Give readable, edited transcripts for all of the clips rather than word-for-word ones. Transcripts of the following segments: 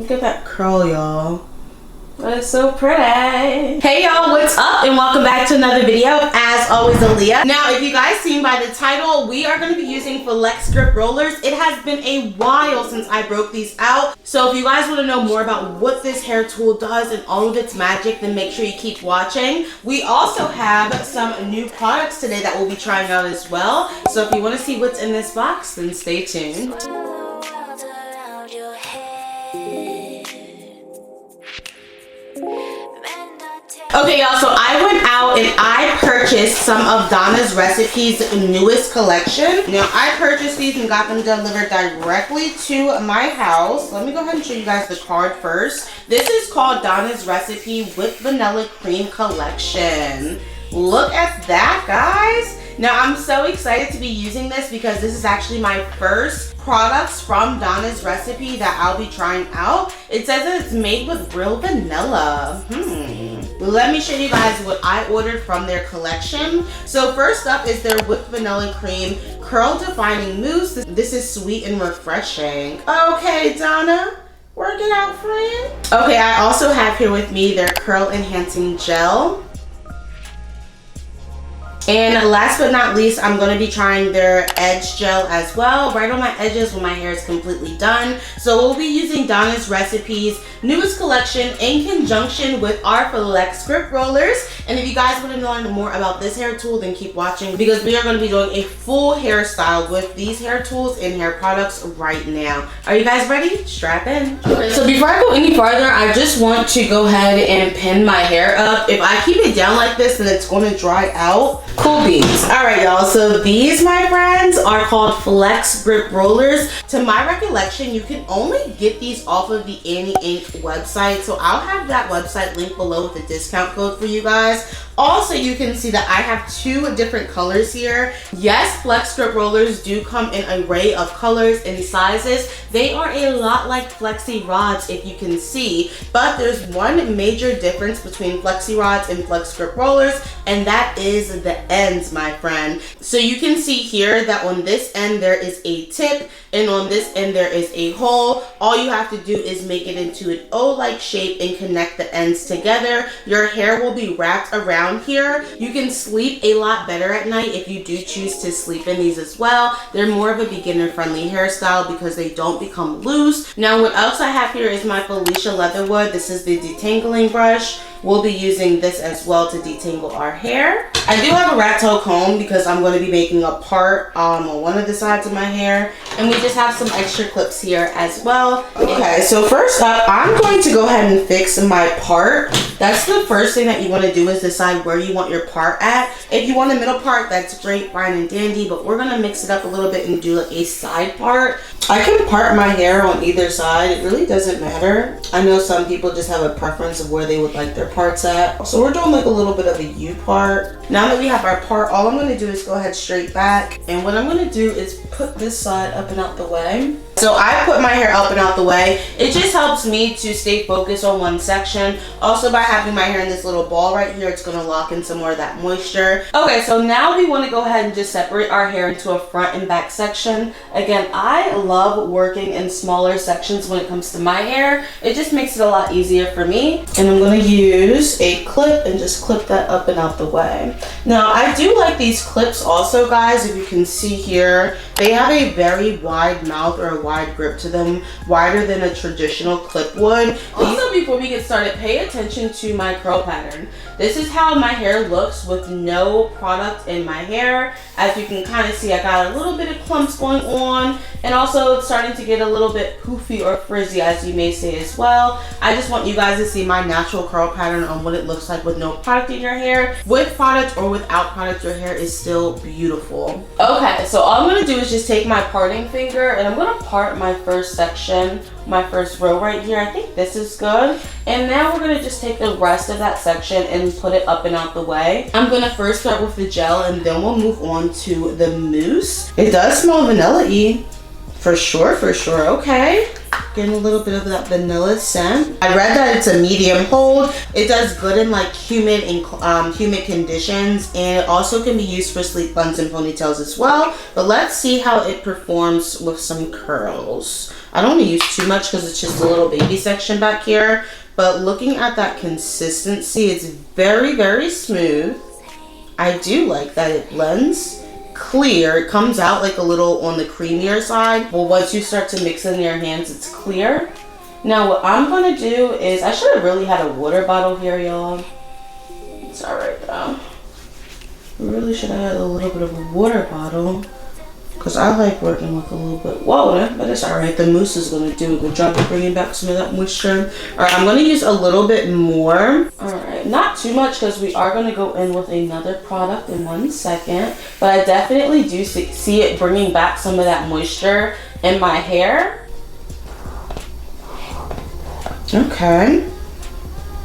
Look at that curl, y'all. That is so pretty. Hey y'all, what's up? And welcome back to another video. As always, Aaliyah. Now, if you guys seen by the title, we are going to be using Flex Grip Rollers. It has been a while since I broke these out. So if you guys want to know more about what this hair tool does and all of its magic, then make sure you keep watching. We also have some new products today that we'll be trying out as well. So if you want to see what's in this box, then stay tuned. Okay, y'all, so I went out and I purchased some of Donna's Recipes newest collection. Now, I purchased these and got them delivered directly to my house. Let me go ahead and show you guys the card first. This is called Donna's Recipe with Vanilla Cream Collection. Look at that, guys. Now, I'm so excited to be using this because this is actually my first products from Donna's Recipe that I'll be trying out. It says that it's made with real vanilla. Let me show you guys what I ordered from their collection. So first up is their Whipped Vanilla Cream Curl Defining Mousse. This is sweet and refreshing. Okay, Donna, work it out, friend. Okay, I also have here with me their Curl Enhancing Gel. And last but not least, I'm going to be trying their edge gel as well, right on my edges when my hair is completely done. So we'll be using Donna's Recipes newest collection in conjunction with our Flex Grip Rollers. And if you guys want to learn more about this hair tool, then keep watching because we are going to be doing a full hairstyle with these hair tools and hair products right now. Are you guys ready? Strap in. Okay, so before I go any farther, I just want to go ahead and pin my hair up. If I keep it down like this, then it's going to dry out. Cool beans. All right, y'all, so these, my friends, are called Flex Grip Rollers. To my recollection, you can only get these off of the Annie Inc website, so I'll have that website linked below with a discount code for you guys. Also, you can see that I have two different colors here. Yes, Flex Grip Rollers do come in an array of colors and sizes. They are a lot like Flexi Rods, if you can see, but there's one major difference between Flexi Rods and Flex Grip Rollers, and that is the ends, my friend. So you can see here that on this end there is a tip, and on this end there is a hole. All you have to do is make it into an O-like shape and connect the ends together. Your hair will be wrapped around here. You can sleep a lot better at night if you do choose to sleep in these as well. They're more of a beginner friendly hairstyle because they don't become loose. Now, what else I have here is my Felicia Leatherwood. This is the detangling brush. We'll be using this as well to detangle our hair. I do have a rat tail comb because I'm going to be making a part on one of the sides of my hair, and we just have some extra clips here as well. Okay, so first up, I'm going to go ahead and fix my part. That's the first thing that you want to do, is decide where you want your part at. If you want a middle part, that's great, fine and dandy, but we're going to mix it up a little bit and do like a side part. I can part my hair on either side. It really doesn't matter. I know some people just have a preference of where they would like their parts at. So we're doing like a little bit of a U part. Now that we have our part, all I'm going to do is go ahead straight back. And what I'm going to do is put this side up and out the way. So I put my hair up and out the way. It just helps me to stay focused on one section. Also, by having my hair in this little ball right here, it's going to lock in some more of that moisture. Okay, so now we want to go ahead and just separate our hair into a front and back section. Again, I love working in smaller sections when it comes to my hair. It just makes it a lot easier for me. And I'm going to use a clip and just clip that up and out the way. Now, I do like these clips also, guys. If you can see here, they have a very wide mouth or a wide grip to them, wider than a traditional clip would. Also, before we get started, pay attention to my curl pattern. This is how my hair looks with no product in my hair. As you can kind of see, I got a little bit of clumps going on, and also it's starting to get a little bit poofy or frizzy, as you may say as well. I just want you guys to see my natural curl pattern on what it looks like with no product in your hair. With product or without product, your hair is still beautiful. Okay, so all I'm going to do is just take my parting finger and I'm going to part my first section, my first row right here. I think this is good. And now we're going to just take the rest of that section and put it up and out the way. I'm going to first start with the gel and then we'll move on to the mousse. It does smell vanilla-y. For sure, okay. Getting a little bit of that vanilla scent. I read that it's a medium hold. It does good in like humid and humid conditions, and it also can be used for sleek buns and ponytails as well. But let's see how it performs with some curls. I don't want to use too much because it's just a little baby section back here. But looking at that consistency, it's very, very smooth. I do like that it blends clear. It comes out like a little on the creamier side. Well, once you start to mix it in your hands, it's clear. Now what I'm going to do is, I should have really had a water bottle here, y'all. It's alright though. I really should have had a little bit of a water bottle because I like working with a little bit of water, but it's alright. The mousse is going to do a good job of bringing back some of that moisture. Alright, I'm going to use a little bit more. Alright, not too much because we are going to go in with another product in 1 second, but I definitely do see it bringing back some of that moisture in my hair. Okay.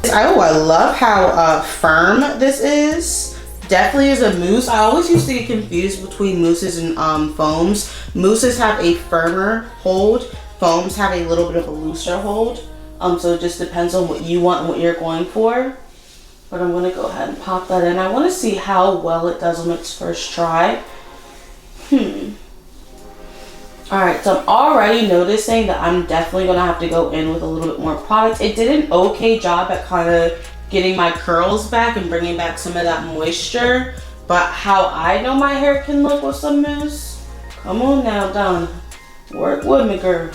Oh, I love how firm this is. Definitely is a mousse. I always used to get confused between mousses and foams. Mousses have a firmer hold. Foams have a little bit of a looser hold. So it just depends on what you want and what you're going for. But I'm going to go ahead and pop that in. I want to see how well it does on its first try. Alright, so I'm already noticing that I'm definitely going to have to go in with a little bit more product. It did an okay job at kind of getting my curls back and bringing back some of that moisture. But how I know my hair can look with some mousse? Come on now, Donna. Work with me, girl.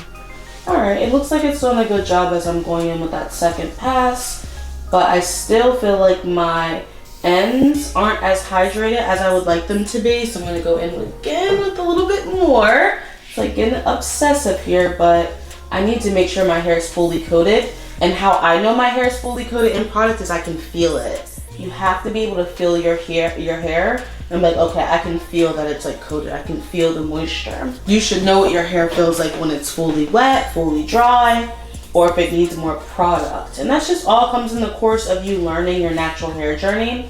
Alright, it looks like it's doing a good job as I'm going in with that second pass. But I still feel like my ends aren't as hydrated as I would like them to be. So I'm going to go in again with a little bit more. It's like getting obsessive here, but I need to make sure my hair is fully coated. And how I know my hair is fully coated in product is I can feel it. You have to be able to feel your hair. I'm like, okay, I can feel that it's like coated. I can feel the moisture. You should know what your hair feels like when it's fully wet, fully dry, or if it needs more product. And that's just all comes in the course of you learning your natural hair journey.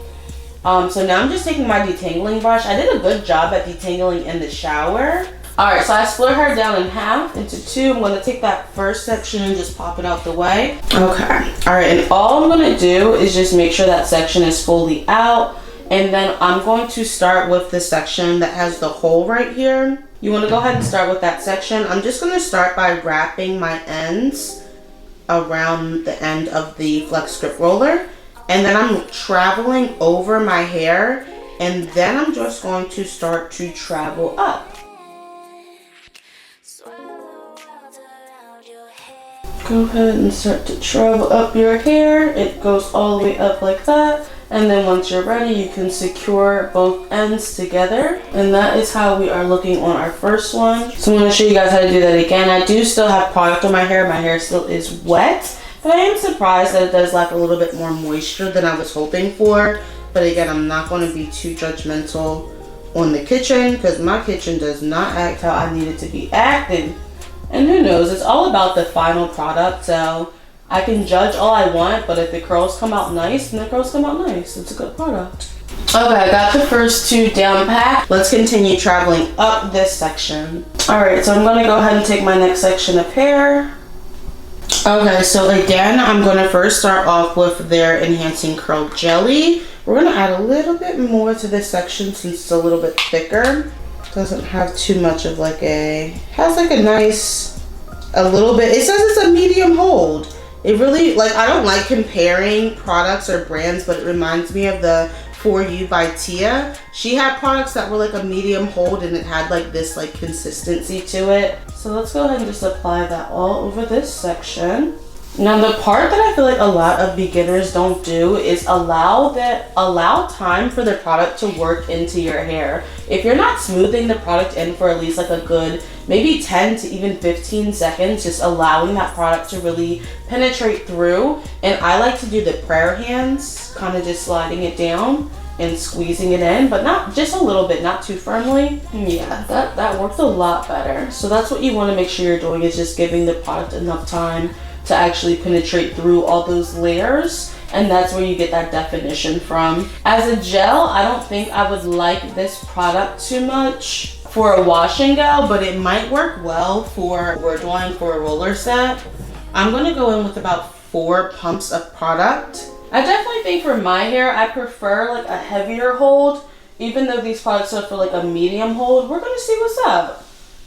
So now I'm just taking my detangling brush. I did a good job at detangling in the shower. Alright, so I split her down in half into two. I'm going to take that first section and just pop it out the way. Okay. Alright, and all I'm going to do is just make sure that section is fully out. And then I'm going to start with the section that has the hole right here. You want to go ahead and start with that section. I'm just going to start by wrapping my ends around the end of the flex grip roller. And then I'm traveling over my hair. And then I'm just going to start to travel up. Go ahead and start to travel up your hair. It goes all the way up like that. And then once you're ready, you can secure both ends together. And that is how we are looking on our first one. So I'm going to show you guys how to do that again. I do still have product on my hair. My hair still is wet. But I am surprised that it does lack a little bit more moisture than I was hoping for. But again, I'm not going to be too judgmental on the kitchen because my kitchen does not act how I need it to be acting. And who knows, it's all about the final product, so I can judge all I want, but if the curls come out nice, then the curls come out nice. It's a good product. Okay, I got the first two down pat. Let's continue traveling up this section. Alright, so I'm going to go ahead and take my next section of hair. Okay, so again, I'm going to first start off with their Enhancing Curl Jelly. We're going to add a little bit more to this section since it's a little bit thicker. Doesn't have too much of like has like a nice, a little bit, it says it's a medium hold. It really, like, I don't like comparing products or brands, but it reminds me of the For You by Tia. She had products that were like a medium hold and it had like this like consistency to it. So let's go ahead and just apply that all over this section. Now the part that I feel like a lot of beginners don't do is allow time for the product to work into your hair. If you're not smoothing the product in for at least like a good maybe 10 to even 15 seconds, just allowing that product to really penetrate through. And I like to do the prayer hands, kind of just sliding it down and squeezing it in, but not just a little bit, not too firmly. Yeah, that worked a lot better. So that's what you want to make sure you're doing, is just giving the product enough time to actually penetrate through all those layers, and that's where you get that definition from. As a gel, I don't think I would like this product too much for a wash and go, but it might work well for what we're doing for a roller set. I'm going to go in with about 4 pumps of product. I definitely think for my hair, I prefer like a heavier hold, even though these products are for like a medium hold. We're going to see what's up.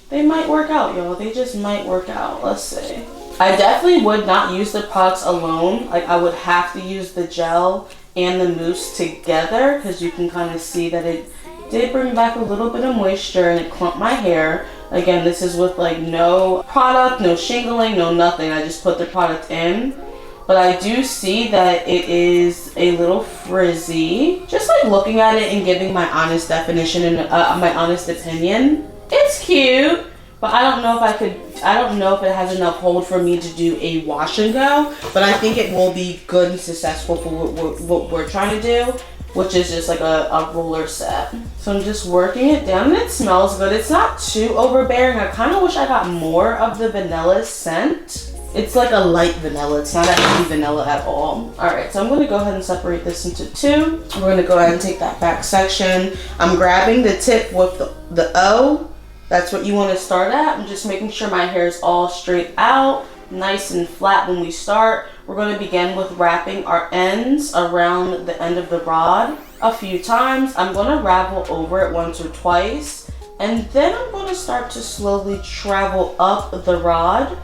they might work out, y'all. They just might work out. Let's see. I definitely would not use the products alone. Like, I would have to use the gel and the mousse together, because you can kind of see that it did bring back a little bit of moisture and it clumped my hair. Again, this is with like no product, no shingling, no nothing. I just put the product in. But I do see that it is a little frizzy. Just like looking at it and giving my honest definition and my honest opinion. It's cute, but I don't know if it has enough hold for me to do a wash and go. But I think it will be good and successful for what we're trying to do, which is just like a roller set. So I'm just working it down, and it smells good. It's not too overbearing. I kind of wish I got more of the vanilla scent. It's like a light vanilla. It's not actually vanilla at all. All right, so I'm gonna go ahead and separate this into two. We're gonna go ahead and take that back section. I'm grabbing the tip with the O. That's what you wanna start at. I'm just making sure my hair is all straight out, nice and flat when we start. We're gonna begin with wrapping our ends around the end of the rod a few times. I'm gonna ravel over it once or twice, and then I'm gonna start to slowly travel up the rod.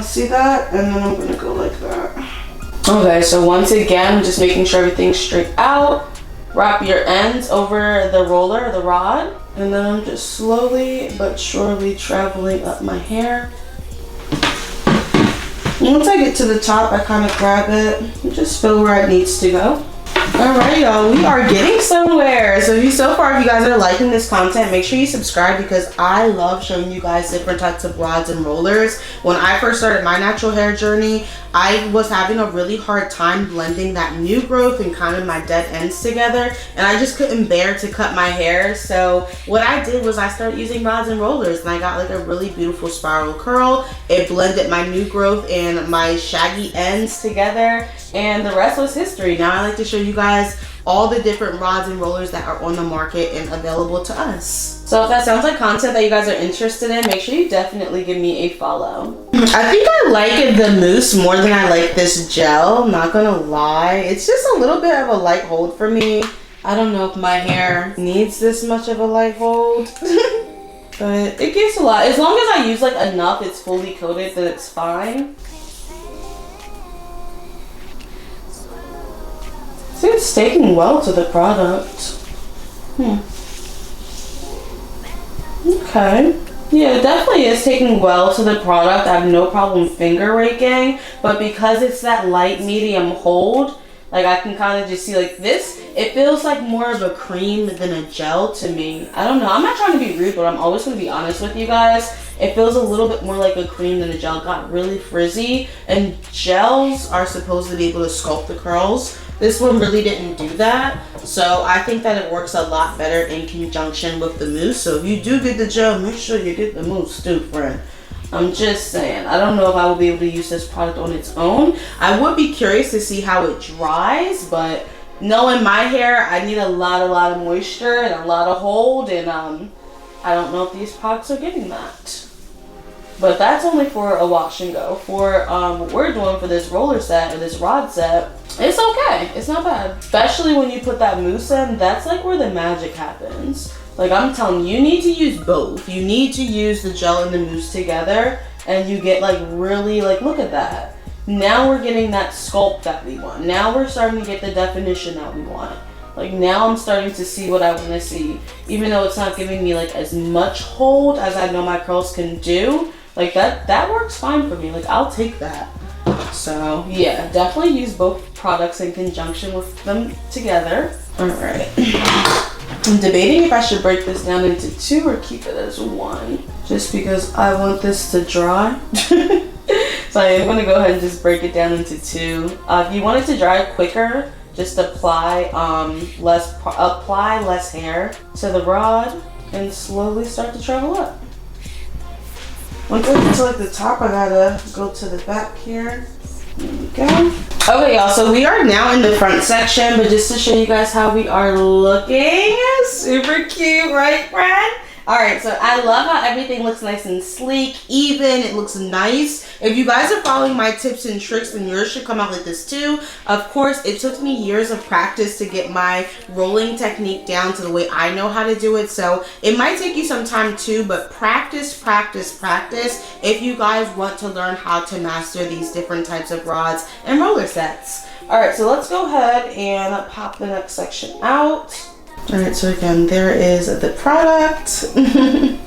See that? And then I'm gonna go like that. Okay, so once again, just making sure everything's straight out. Wrap your ends over the roller, the rod. And then I'm just slowly but surely traveling up my hair. Once I get to the top, I kind of grab it and just fill where it needs to go. Alright, y'all, we are getting somewhere. So if you guys are liking this content, make sure you subscribe, because I love showing you guys different types of rods and rollers. When I first started my natural hair journey, I was having a really hard time blending that new growth and kind of my dead ends together, and I just couldn't bear to cut my hair. So what I did was I started using rods and rollers, and I got like a really beautiful spiral curl. It blended my new growth and my shaggy ends together, and the rest was history. Now I like to show you guys all the different rods and rollers that are on the market and available to us. So if that sounds like content that you guys are interested in, make sure you definitely give me a follow. I think I like the mousse more than I like this gel, not gonna lie. It's just a little bit of a light hold for me. I don't know if my hair needs this much of a light hold. But it gives a lot. As long as I use like enough, it's fully coated, then it's fine. See, it's sticking well to the product. Okay. Yeah, it definitely is taking well to the product. I have no problem finger raking, but because it's that light medium hold, like I can kind of just see like this, it feels like more of a cream than a gel to me. I don't know. I'm not trying to be rude, but I'm always going to be honest with you guys. It feels a little bit more like a cream than a gel. It got really frizzy, and gels are supposed to be able to sculpt the curls. This one really didn't do that, so I think that it works a lot better in conjunction with the mousse. So if you do get the gel, make sure you get the mousse too, friend. I'm just saying, I don't know if I will be able to use this product on its own. I would be curious to see how it dries, but knowing my hair, I need a lot of moisture and a lot of hold, and I don't know if these products are giving that. But that's only for a wash and go. For what we're doing for this roller set or this rod set, it's okay. It's not bad. Especially when you put that mousse in, that's like where the magic happens. Like I'm telling you, you need to use both. You need to use the gel and the mousse together, and you get like really like, look at that. Now we're getting that sculpt that we want. Now we're starting to get the definition that we want. Like now I'm starting to see what I want to see. Even though it's not giving me like as much hold as I know my curls can do. Like that works fine for me. Like I'll take that. So yeah, definitely use both products in conjunction with them together. All right. I'm debating if I should break this down into two or keep it as one, just because I want this to dry. So I'm gonna go ahead and just break it down into two. If you want it to dry quicker, just apply less hair to the rod and slowly start to travel up. Once I get to like the top, I gotta go to the back here. There we go. Okay, y'all, so we are now in the front section, but just to show you guys how we are looking, super cute, right, friend? Alright, so I love how everything looks nice and sleek, even. It looks nice. If you guys are following my tips and tricks, then yours should come out like this too. Of course, it took me years of practice to get my rolling technique down to the way I know how to do it. So it might take you some time too, but practice, practice, practice if you guys want to learn how to master these different types of rods and roller sets. Alright, so let's go ahead and pop the next section out. Alright, so again, there is the product. And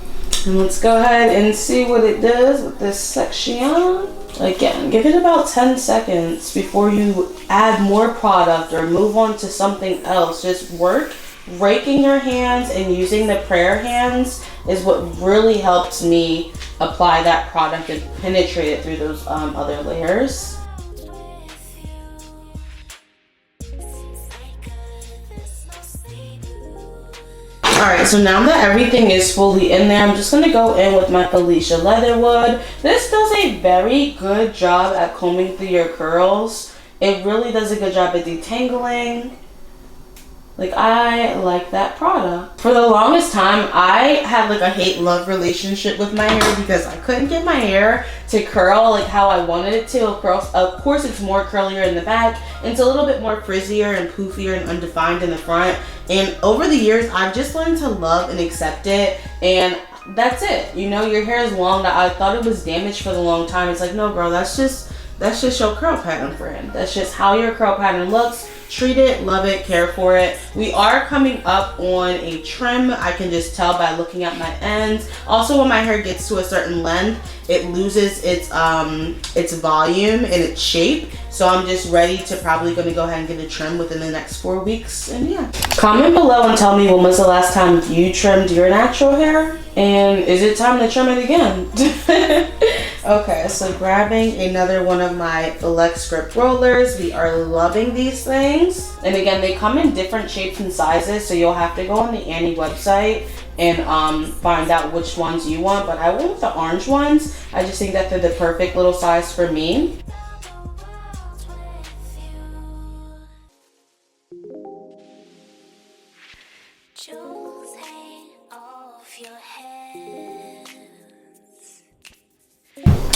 let's go ahead and see what it does with this section. Again, give it about 10 seconds before you add more product or move on to something else. Just work. Raking your hands and using the prayer hands is what really helps me apply that product and penetrate it through those other layers. Alright, so now that everything is fully in there, I'm just going to go in with my Felicia Leatherwood. This does a very good job at combing through your curls. It really does a good job at detangling. Like, I like that product. For the longest time, I had like a hate-love relationship with my hair because I couldn't get my hair to curl like how I wanted it to. Of course, it's more curlier in the back. And it's a little bit more frizzier and poofier and undefined in the front. And over the years, I've just learned to love and accept it. And that's it. You know, your hair is long. I thought it was damaged for the long time. It's like, no, girl, that's just your curl pattern, friend. That's just how your curl pattern looks. Treat it, love it, care for it. We are coming up on a trim. I can just tell by looking at my ends. Also, when my hair gets to a certain length, it loses its volume and its shape. So I'm just ready to probably gonna go ahead and get a trim within the next 4 weeks. And yeah. Comment below and tell me when was the last time you trimmed your natural hair? And is it time to trim it again? Okay, so grabbing another one of my Flex Grip rollers. We are loving these things. And again, they come in different shapes and sizes, so you'll have to go on the Annie website and find out which ones you want. But I went with the orange ones. I just think that they're the perfect little size for me.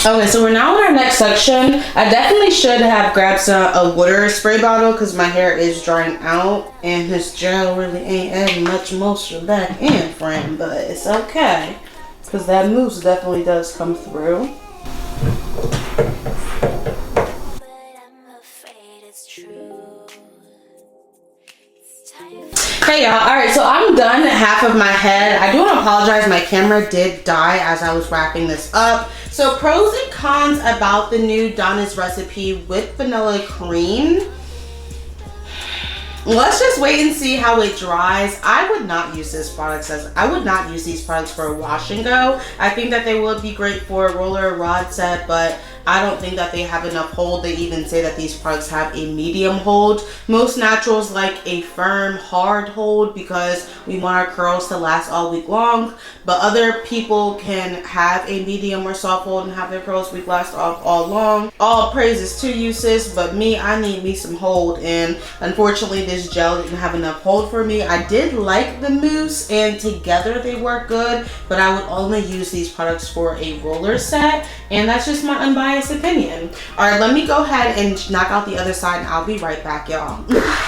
Okay, so we're now in our next section. I definitely should have grabbed a water spray bottle because my hair is drying out and this gel really ain't adding much moisture back in, friend, but it's okay because that mousse definitely does come through. Hey y'all, alright, so I'm done half of my head. I do want to apologize, my camera did die as I was wrapping this up. So pros and cons about the new Donna's recipe with vanilla cream. Let's just wait and see how it dries. I would not use these products for a wash and go. I think that they would be great for a roller or rod set, but I don't think that they have enough hold. They even say that these products have a medium hold. Most naturals like a firm, hard hold because we want our curls to last all week long. But other people can have a medium or soft hold and have their curls last all long. All praises to you, sis, but me, I need me some hold. And unfortunately, this gel didn't have enough hold for me. I did like the mousse and together they work good, but I would only use these products for a roller set. And that's just my unbiased opinion. Alright, let me go ahead and knock out the other side and I'll be right back, y'all.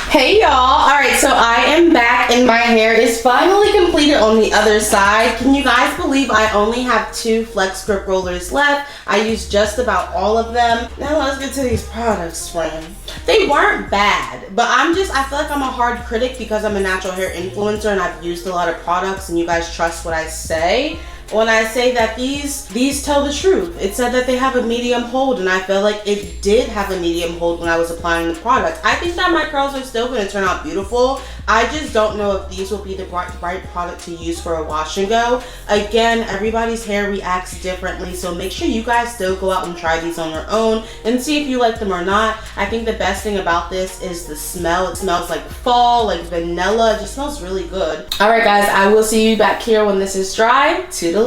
Hey y'all, alright, so I am back and my hair is finally completed on the other side. Can you guys believe I only have 2 Flex Grip rollers left? I used just about all of them. Now let's get to these products, friend. They weren't bad, but I feel like I'm a hard critic because I'm a natural hair influencer and I've used a lot of products and you guys trust what I say. When I say that these tell the truth. It said that they have a medium hold and I feel like it did have a medium hold when I was applying the product. I think that my curls are still going to turn out beautiful. I just don't know if these will be the right product to use for a wash and go. Again, everybody's hair reacts differently, so make sure you guys still go out and try these on your own and see if you like them or not. I think the best thing about this is the smell. It smells like fall, like vanilla. It just smells really good. Alright guys, I will see you back here when this is dry. Toodaloo.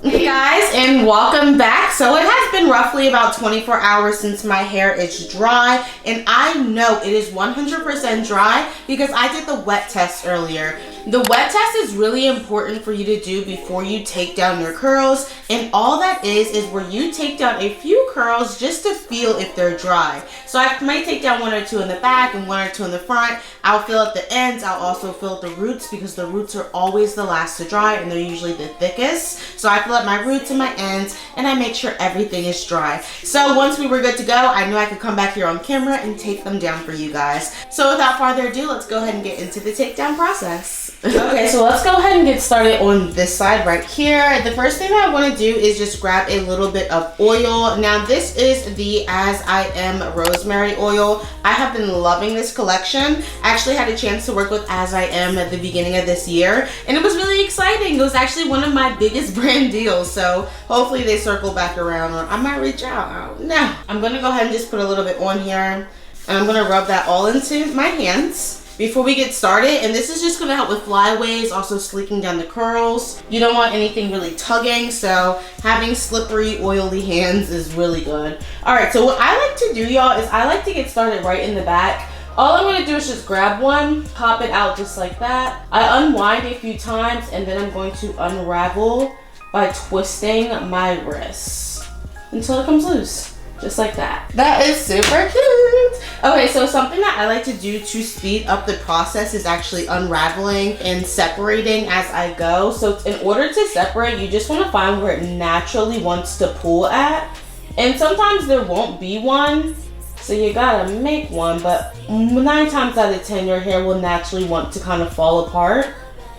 Hey guys, and welcome back. So it has been roughly about 24 hours since my hair is dry, and I know it is 100% dry because I did the wet test earlier. The wet test is really important for you to do before you take down your curls, and all that is where you take down a few curls just to feel if they're dry. So I might take down 1 or 2 in the back and 1 or 2 in the front. I'll fill at the ends. I'll also fill at the roots because the roots are always the last to dry and they're usually the thickest. So I fill up my roots and my ends and I make sure everything is dry. So once we were good to go, I knew I could come back here on camera and take them down for you guys. So without further ado, let's go ahead and get into the takedown process. Okay, so let's go ahead and get started on this side right here. The first thing that I want to do is just grab a little bit of oil. Now this is the As I Am Rosemary oil. I have been loving this collection. I actually had a chance to work with As I Am at the beginning of this year and it was really exciting. It was actually one of my biggest brand deals, so hopefully they circle back around, or I might reach out. I don't know. I'm gonna go ahead and just put a little bit on here and I'm gonna rub that all into my hands before we get started. And this is just gonna help with flyaways, also sleeking down the curls. You don't want anything really tugging, so having slippery, oily hands is really good. All right, so what I like to do, y'all, is I like to get started right in the back. All I'm gonna do is just grab one, pop it out just like that. I unwind a few times and then I'm going to unravel by twisting my wrists until it comes loose. Just like that. That is super cute. Okay, so something that I like to do to speed up the process is actually unraveling and separating as I go. So in order to separate, you just want to find where it naturally wants to pull at. And sometimes there won't be one, so you gotta make one, but 9 times out of 10, your hair will naturally want to kind of fall apart,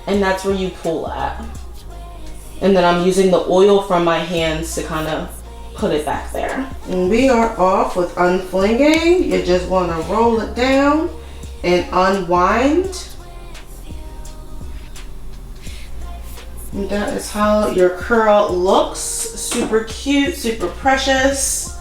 and that's where you pull at. And then I'm using the oil from my hands to kind of put it back there. And we are off with unflinging. You just want to roll it down and unwind. And that is how your curl looks. Super cute, super precious.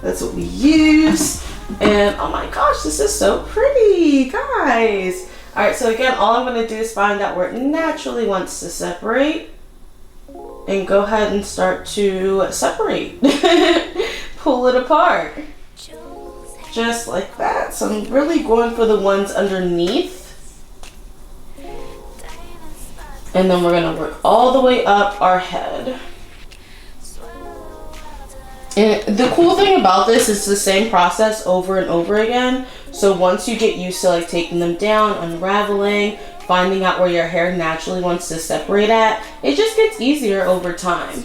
That's what we use. And oh my gosh, this is so pretty, guys. All right, so again, all I'm going to do is find out where it naturally wants to separate and go ahead and start to separate. Pull it apart. Just like that. So I'm really going for the ones underneath. And then we're going to work all the way up our head. And the cool thing about this is the same process over and over again. So once you get used to like taking them down, unraveling, finding out where your hair naturally wants to separate at, it just gets easier over time.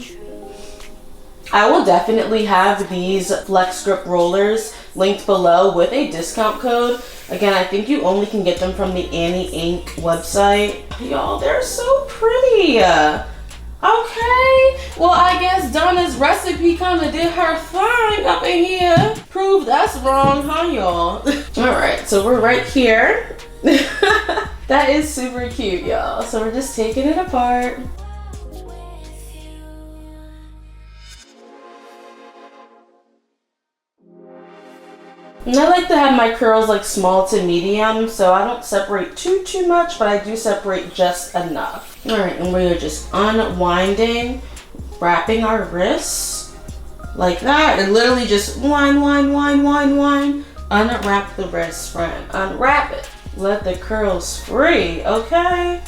I will definitely have these Flex Grip rollers linked below with a discount code. Again, I think you only can get them from the Annie Inc. website. Y'all, they're so pretty. Okay, well I guess Donna's recipe kind of did her thing up in here. Proved us wrong, huh y'all? Alright, so we're right here. That is super cute, y'all. So we're just taking it apart. And I like to have my curls like small to medium, so I don't separate too much, but I do separate just enough. All right, and we are just unwinding, wrapping our wrists like that, and literally just wind. Unwrap the wrist, friend. Unwrap it. Let the curls free, okay?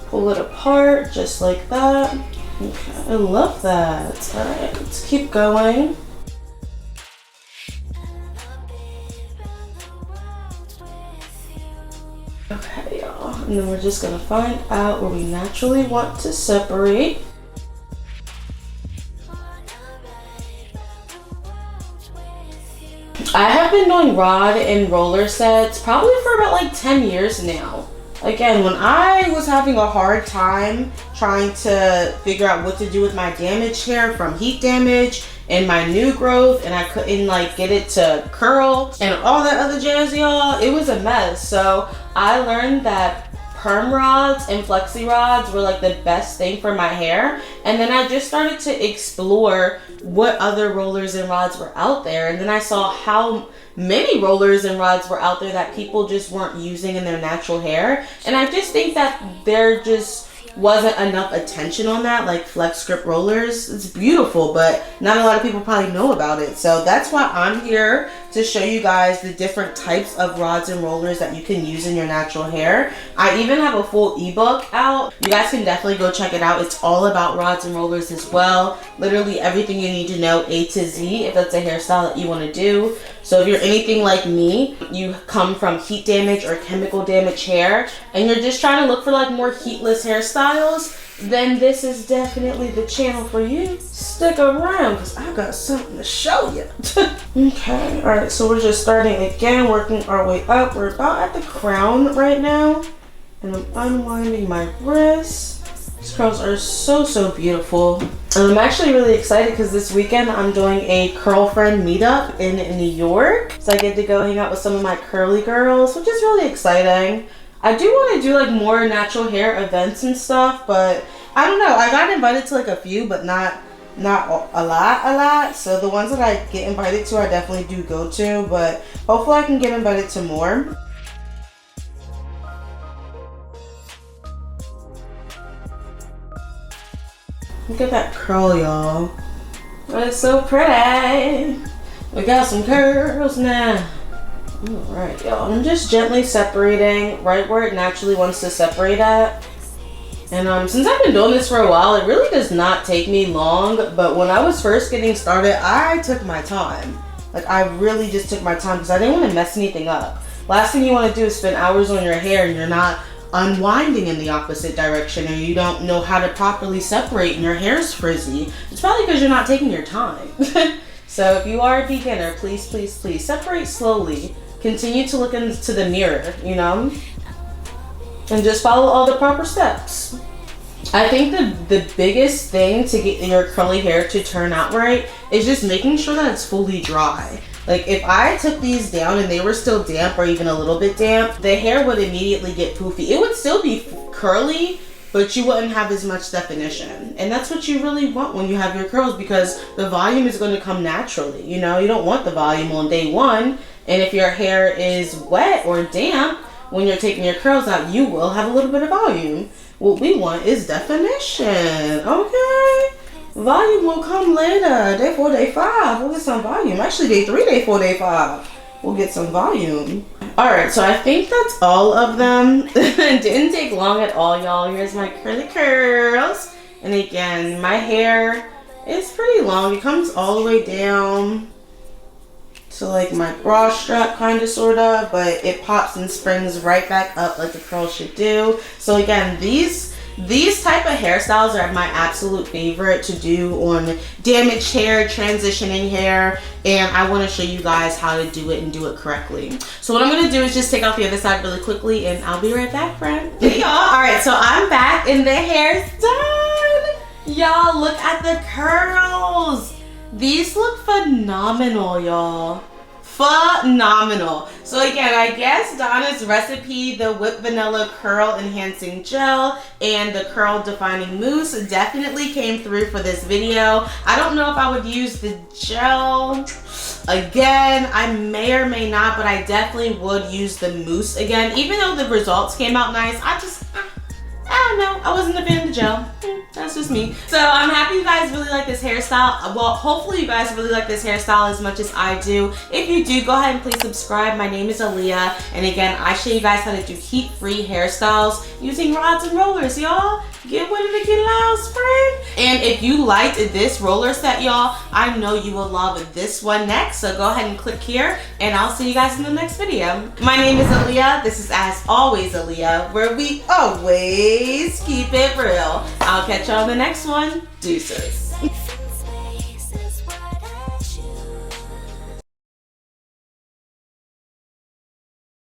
Pull it apart just like that. Okay, I love that. All right, let's keep going. Okay, y'all, and then we're just gonna find out where we naturally want to separate. I have been doing rod and roller sets probably for about like 10 years now. Again, when I was having a hard time trying to figure out what to do with my damaged hair from heat damage and my new growth, and I couldn't like get it to curl and all that other jazz, y'all, it was a mess. So I learned that perm rods and flexi rods were like the best thing for my hair, and then I just started to explore what other rollers and rods were out there, and then I saw how many rollers and rods were out there that people just weren't using in their natural hair. And I just think that they're just wasn't enough attention on that, like flex grip rollers. It's beautiful, but not a lot of people probably know about it. So that's why I'm here, to show you guys the different types of rods and rollers that you can use in your natural hair. I even have a full ebook out. You guys can definitely go check it out. It's all about rods and rollers as well. Literally everything you need to know, A to Z, if that's a hairstyle that you want to do. So if you're anything like me, you come from heat damage or chemical damage hair, and you're just trying to look for like more heatless hairstyles, then this is definitely the channel for you. Stick around, because I got something to show you. Okay, all right, so we're just starting again, working our way up. We're about at the crown right now, and I'm unwinding my wrists. These curls are so beautiful. And I'm actually really excited because this weekend I'm doing a curl friend meetup in New York. So I get to go hang out with some of my curly girls, which is really exciting. I do want to do like more natural hair events and stuff, but I don't know. I got invited to like a few, but not a lot. So the ones that I get invited to, I definitely do go to, but hopefully I can get invited to more. Look at that curl, y'all. It's so pretty. We got some curls now. Alright, y'all. I'm just gently separating right where it naturally wants to separate at. And since I've been doing this for a while, it really does not take me long. But when I was first getting started, I took my time. Like, I really just took my time because I didn't want to mess anything up. Last thing you want to do is spend hours on your hair and you're not unwinding in the opposite direction, or you don't know how to properly separate and your hair's frizzy. It's probably because you're not taking your time. So if you are a beginner, please separate slowly. Continue to look into the mirror, you know, and just follow all the proper steps. I think the biggest thing to get your curly hair to turn out right is just making sure that it's fully dry. Like if I took these down and they were still damp or even a little bit damp, the hair would immediately get poofy. It would still be curly, but you wouldn't have as much definition. And that's what you really want when you have your curls, because the volume is going to come naturally. You know, you don't want the volume on day one. And if your hair is wet or damp, when you're taking your curls out, you will have a little bit of volume. What we want is definition, okay? Volume will come later, day 4, day 5, we'll get some volume. Actually, day 3, day 4, day 5, we'll get some volume. All right, so I think that's all of them. It didn't take long at all, y'all. Here's my curly curls. And again, my hair is pretty long. It comes all the way down to like my bra strap, kind of, sort of, but it pops and springs right back up like the curls should do. So again, these type of hairstyles are my absolute favorite to do on damaged hair, transitioning hair, and I want to show you guys how to do it and do it correctly. So what I'm going to do is just take off the other side really quickly, and I'll be right back, friend. Hey, y'all. All right, so I'm back and the hair's done. Y'all, look at the curls. These look phenomenal, y'all. Phenomenal. So again, I guess Donna's recipe, the whipped vanilla curl enhancing gel and the curl defining mousse, definitely came through for this video. I don't know if I would use the gel again. I may or may not, but I definitely would use the mousse again. Even though the results came out nice, I don't know, I wasn't a fan of the gel. That's just me. So I'm happy you guys really like this hairstyle. Well, hopefully you guys really like this hairstyle as much as I do. If you do, go ahead and please subscribe. My name is Aaliyah, and again, I show you guys how to do heat-free hairstyles using rods and rollers, y'all. Get with it to get loud, friend. And if you liked this roller set, y'all, I know you will love this one next. So go ahead and click here, and I'll see you guys in the next video. My name is Aaliyah. This is As Always Aaliyah, where we always keep it real. I'll catch y'all in the next one. Deuces.